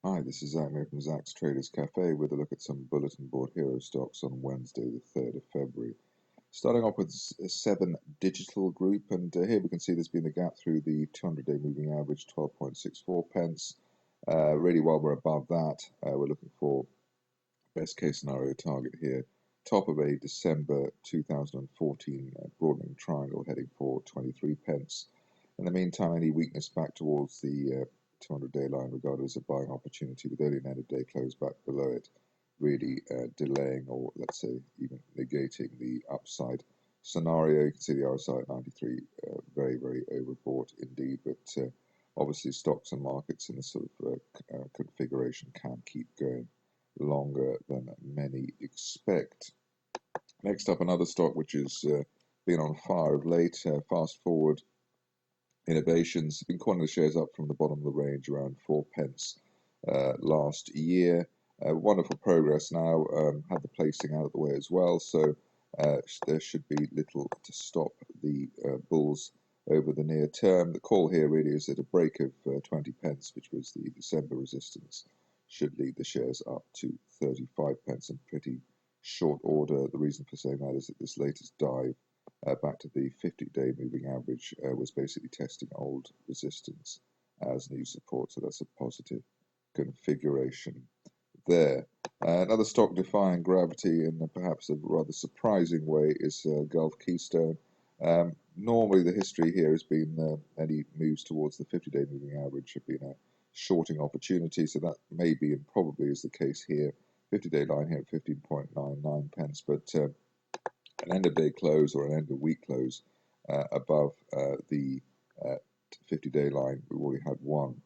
Hi, this is Zak Mir from Zak's Traders Cafe with a look at some bulletin board hero stocks on Wednesday, the 3rd of February. Starting off with 7 Digital Group, and here we can see there's been a gap through the 200-day moving average, 12.64 pence. Really, while we're above that, we're looking for best case scenario target here. Top of a December 2014 broadening triangle heading for 23 pence. In the meantime, any weakness back towards the 200-day line regarded as a buying opportunity with early and end of day close back below it, really delaying or let's say even negating the upside scenario. You can see the RSI at 93, very, very overbought indeed, but obviously stocks and markets in this sort of configuration can keep going longer than many expect. Next up, another stock which has been on fire of late, Fast Forward Innovations. Been calling the shares up from the bottom of the range around 4 pence last year. Wonderful progress now, had the placing out of the way as well, so there should be little to stop the bulls over the near term. The call here really is that a break of 20 pence, which was the December resistance, should lead the shares up to 35 pence in pretty short order. The reason for saying that is that this latest dive back to the 50-day moving average was basically testing old resistance as new support, so that's a positive configuration there. Another stock defying gravity in perhaps a rather surprising way is Gulf Keystone. Normally the history here has been any moves towards the 50-day moving average have been a shorting opportunity, so that may be and probably is the case here. 50-day line here at 15.99 pence, but an end of day close or an end of week close above the 50-day line. We've already had one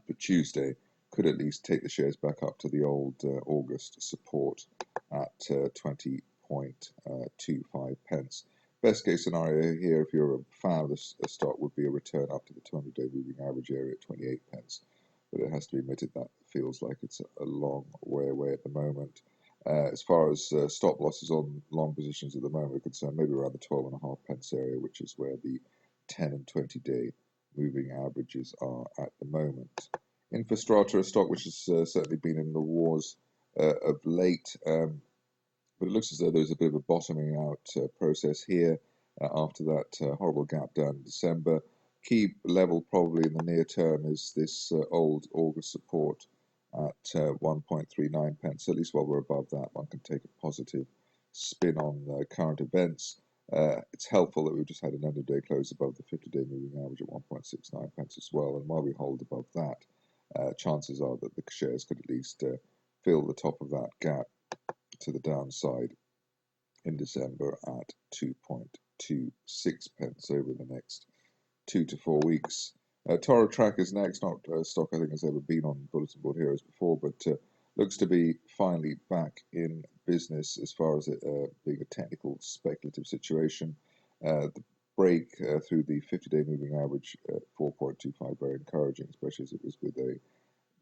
for Tuesday, could at least take the shares back up to the old August support at 20.25 pence. Best case scenario here, if you're a fan of this stock, would be a return up to the 200-day moving average area at 28 pence. But it has to be admitted that feels like it's a long way away at the moment. As far as stop losses on long positions at the moment are concerned, maybe around the 12.5 pence area, which is where the 10 and 20-day moving averages are at the moment. Infrastrata, a stock which has certainly been in the wars of late, but it looks as though there's a bit of a bottoming out process here after that horrible gap down in December. Key level probably in the near term is this old August support at 1.39 pence. At least while we're above that, one can take a positive spin on current events. It's helpful that we've just had an end of day close above the 50-day moving average at 1.69 pence as well, and while we hold above that, chances are that the shares could at least fill the top of that gap to the downside in December at 2.26 pence over the next 2 to 4 weeks. Toro Track is next, not a stock I think has ever been on Bulletin Board Heroes before, but looks to be finally back in business as far as it being a technical speculative situation. The break through the 50-day moving average at 4.25 very encouraging, especially as it was with a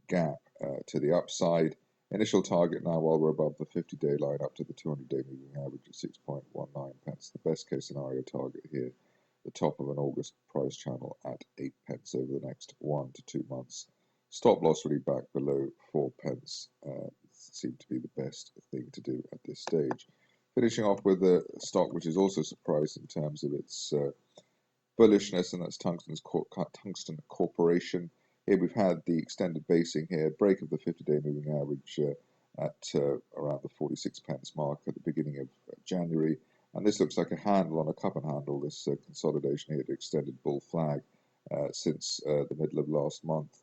gap to the upside. Initial target now, while we're above the 50-day line, up to the 200-day moving average at 6.19 pence. The best case scenario target here, the top of an August price channel at 8 pence over the next 1 to 2 months. Stop loss really back below 4 pence seemed to be the best thing to do at this stage. Finishing off with a stock which is also surprised in terms of its bullishness, and that's Tungsten Corporation. Here we've had the extended basing here, break of the 50-day moving average at around the 46 pence mark at the beginning of January. And this looks like a handle on a cup and handle, this consolidation here to extended bull flag since the middle of last month.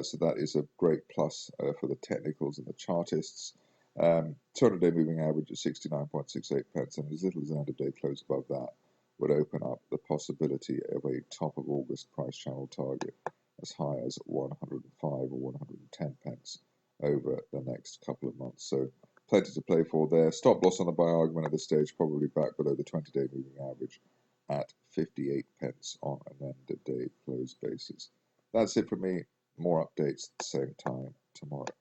So that is a great plus for the technicals and the chartists. 200-day moving average at 69.68 pence, and as little as an end of day close above that would open up the possibility of a top of August price channel target as high as 105 or 110 pence over the next couple of months. So plenty to play for there. Stop loss on the buy argument at this stage, probably back below the 20-day moving average at 58 pence on an end of day close basis. That's it for me. More updates at the same time tomorrow.